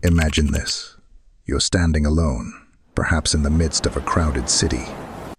Imagine this. You're standing alone, perhaps in the midst of a crowded city,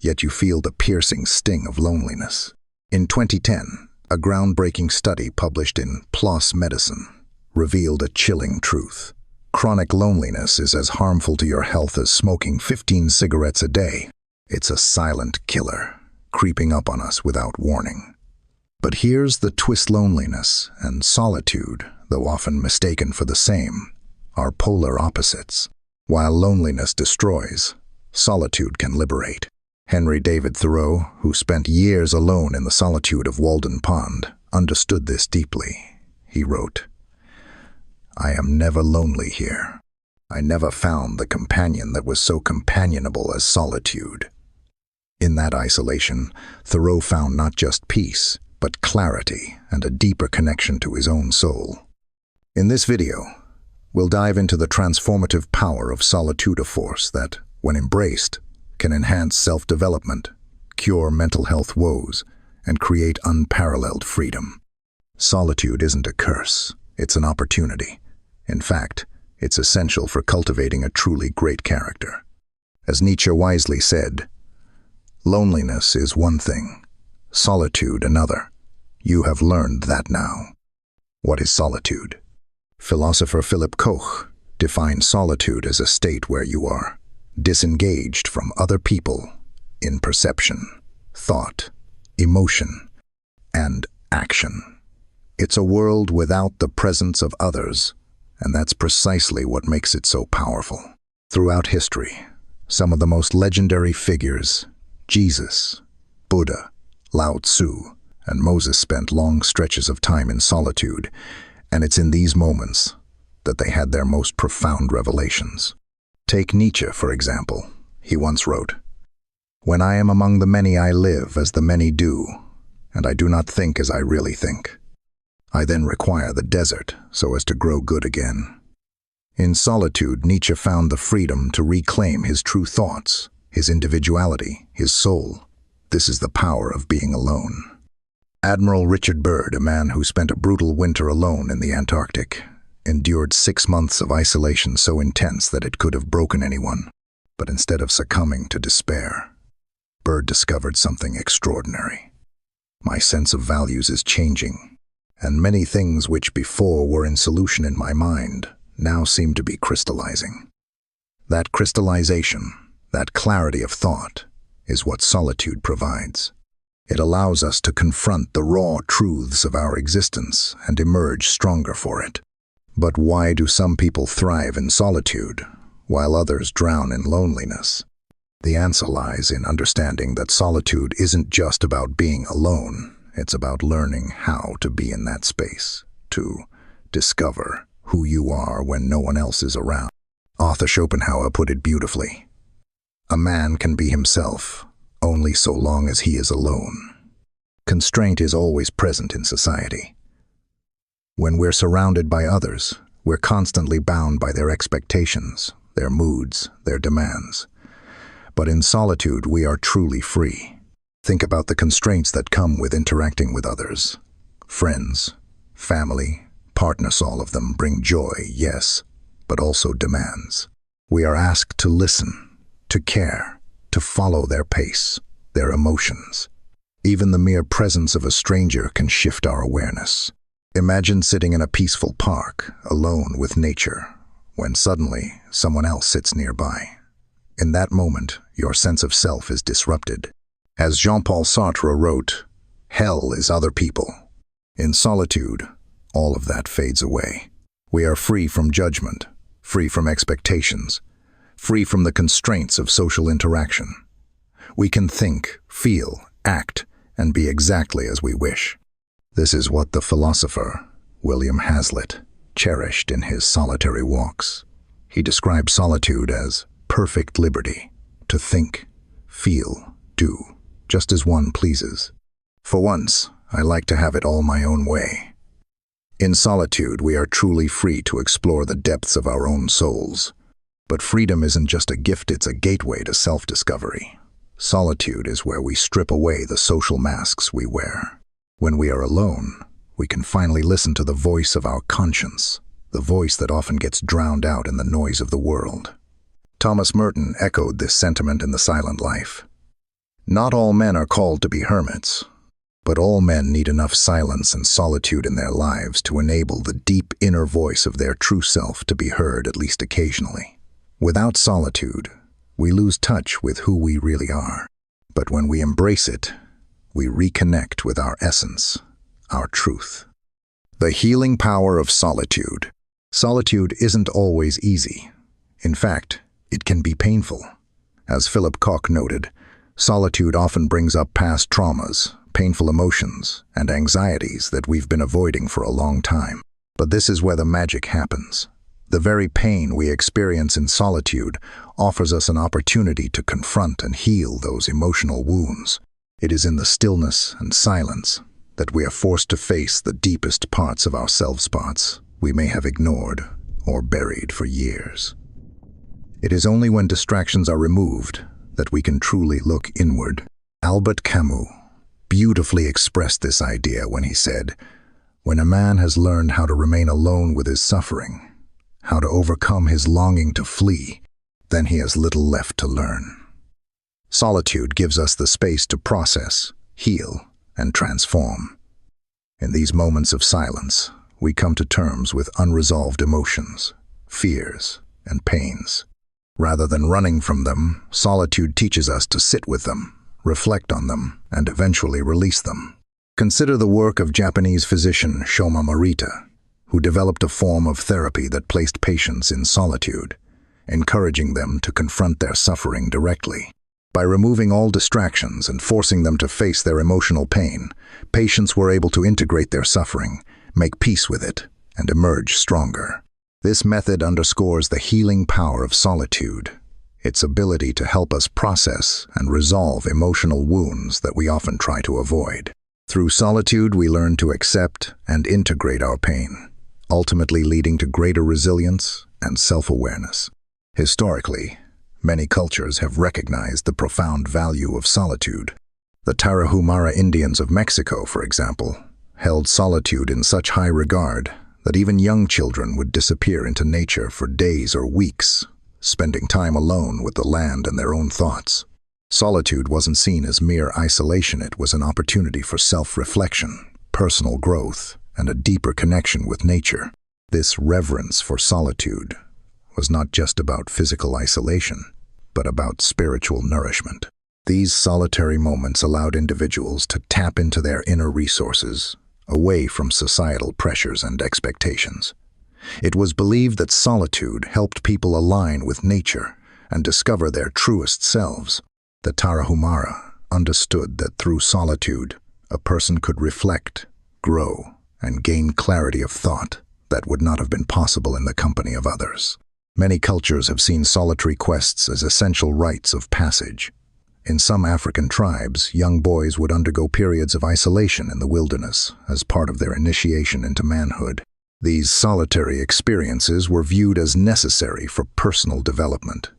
yet you feel the piercing sting of loneliness. In 2010, a groundbreaking study published in PLOS Medicine revealed a chilling truth. Chronic loneliness is as harmful to your health as smoking 15 cigarettes a day. It's a silent killer, creeping up on us without warning. But here's the twist: loneliness and solitude, though often mistaken for the same, are polar opposites. While loneliness destroys, solitude can liberate. Henry David Thoreau, who spent years alone in the solitude of Walden Pond, understood this deeply. He wrote, "I am never lonely here. I never found the companion that was so companionable as solitude." In that isolation, Thoreau found not just peace, but clarity and a deeper connection to his own soul. In this video, we'll dive into the transformative power of solitude, a force that, when embraced, can enhance self-development, cure mental health woes, and create unparalleled freedom. Solitude isn't a curse, it's an opportunity. In fact, it's essential for cultivating a truly great character. As Nietzsche wisely said, "Loneliness is one thing, solitude another. You have learned that now." What is solitude? Philosopher Philip Koch defined solitude as a state where you are disengaged from other people in perception, thought, emotion, and action. It's a world without the presence of others, and that's precisely what makes it so powerful. Throughout history, some of the most legendary figures, Jesus, Buddha, Lao Tzu, and Moses, spent long stretches of time in solitude, and it's in these moments that they had their most profound revelations. Take Nietzsche, for example. He once wrote, "When I am among the many, I live as the many do, and I do not think as I really think. I then require the desert so as to grow good again." In solitude, Nietzsche found the freedom to reclaim his true thoughts, his individuality, his soul. This is the power of being alone. Admiral Richard Byrd, a man who spent a brutal winter alone in the Antarctic, endured 6 months of isolation so intense that it could have broken anyone. But instead of succumbing to despair, Byrd discovered something extraordinary. "My sense of values is changing, and many things which before were in solution in my mind now seem to be crystallizing." That crystallization, that clarity of thought, is what solitude provides. It allows us to confront the raw truths of our existence and emerge stronger for it. But why do some people thrive in solitude, while others drown in loneliness? The answer lies in understanding that solitude isn't just about being alone. It's about learning how to be in that space, to discover who you are when no one else is around. Arthur Schopenhauer put it beautifully. "A man can be himself only so long as he is alone." Constraint is always present in society. When we're surrounded by others, we're constantly bound by their expectations, their moods, their demands. But in solitude, we are truly free. Think about the constraints that come with interacting with others. Friends, family, partners, all of them bring joy, yes, but also demands. We are asked to listen, to care, to follow their pace, their emotions. Even the mere presence of a stranger can shift our awareness. Imagine sitting in a peaceful park, alone with nature, when suddenly someone else sits nearby. In that moment, your sense of self is disrupted. As Jean-Paul Sartre wrote, "Hell is other people." In solitude, all of that fades away. We are free from judgment, free from expectations, free from the constraints of social interaction. We can think, feel, act, and be exactly as we wish. This is what the philosopher William Hazlitt cherished in his solitary walks. He described solitude as perfect liberty, to think, feel, do, just as one pleases. "For once, I like to have it all my own way." In solitude, we are truly free to explore the depths of our own souls. But freedom isn't just a gift, it's a gateway to self-discovery. Solitude is where we strip away the social masks we wear. When we are alone, we can finally listen to the voice of our conscience, the voice that often gets drowned out in the noise of the world. Thomas Merton echoed this sentiment in The Silent Life. Not all men are called to be hermits, but all men need enough silence and solitude in their lives to enable the deep inner voice of their true self to be heard at least occasionally. Without solitude, we lose touch with who we really are. But when we embrace it, we reconnect with our essence, our truth. The healing power of solitude. Solitude isn't always easy. In fact, it can be painful. As Philip Koch noted, solitude often brings up past traumas, painful emotions, and anxieties that we've been avoiding for a long time. But this is where the magic happens. The very pain we experience in solitude offers us an opportunity to confront and heal those emotional wounds. It is in the stillness and silence that we are forced to face the deepest parts of our self-spots we may have ignored or buried for years. It is only when distractions are removed that we can truly look inward. Albert Camus beautifully expressed this idea when he said, "When a man has learned how to remain alone with his suffering, how to overcome his longing to flee, then he has little left to learn." Solitude gives us the space to process, heal, and transform. In these moments of silence, we come to terms with unresolved emotions, fears, and pains. Rather than running from them, solitude teaches us to sit with them, reflect on them, and eventually release them. Consider the work of Japanese physician Shoma Morita, who developed a form of therapy that placed patients in solitude, encouraging them to confront their suffering directly. By removing all distractions and forcing them to face their emotional pain, patients were able to integrate their suffering, make peace with it, and emerge stronger. This method underscores the healing power of solitude, its ability to help us process and resolve emotional wounds that we often try to avoid. Through solitude, we learn to accept and integrate our pain, ultimately leading to greater resilience and self-awareness. Historically, many cultures have recognized the profound value of solitude. The Tarahumara Indians of Mexico, for example, held solitude in such high regard that even young children would disappear into nature for days or weeks, spending time alone with the land and their own thoughts. Solitude wasn't seen as mere isolation, it was an opportunity for self-reflection, personal growth, and a deeper connection with nature. This reverence for solitude was not just about physical isolation, but about spiritual nourishment. These solitary moments allowed individuals to tap into their inner resources, away from societal pressures and expectations. It was believed that solitude helped people align with nature and discover their truest selves. The Tarahumara understood that through solitude, a person could reflect, grow, and gain clarity of thought that would not have been possible in the company of others. Many cultures have seen solitary quests as essential rites of passage. In some African tribes, young boys would undergo periods of isolation in the wilderness as part of their initiation into manhood. These solitary experiences were viewed as necessary for personal development,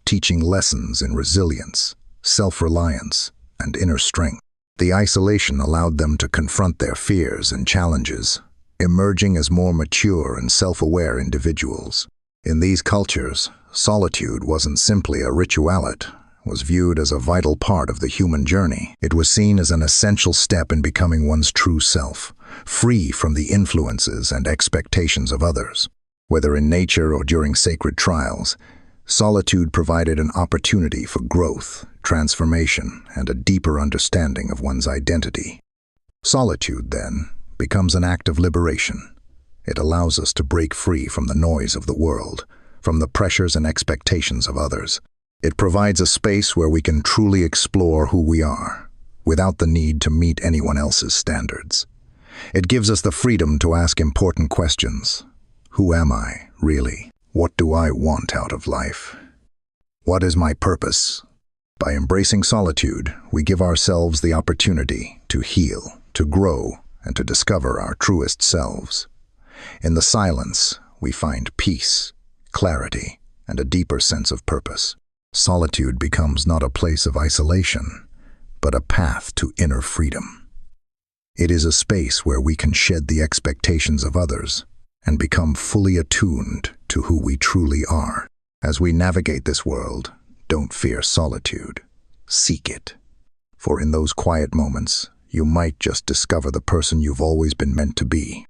teaching lessons in resilience, self-reliance, and inner strength. The isolation allowed them to confront their fears and challenges, emerging as more mature and self-aware individuals. In these cultures, solitude wasn't simply a rituality. Was viewed as a vital part of the human journey. It was seen as an essential step in becoming one's true self, free from the influences and expectations of others. Whether in nature or during sacred trials, solitude provided an opportunity for growth, transformation, and a deeper understanding of one's identity. Solitude, then, becomes an act of liberation. It allows us to break free from the noise of the world, from the pressures and expectations of others. It provides a space where we can truly explore who we are, without the need to meet anyone else's standards. It gives us the freedom to ask important questions. Who am I, really? What do I want out of life? What is my purpose? By embracing solitude, we give ourselves the opportunity to heal, to grow, and to discover our truest selves. In the silence, we find peace, clarity, and a deeper sense of purpose. Solitude becomes not a place of isolation, but a path to inner freedom. It is a space where we can shed the expectations of others and become fully attuned to who we truly are. As we navigate this world, don't fear solitude. Seek it. For in those quiet moments, you might just discover the person you've always been meant to be.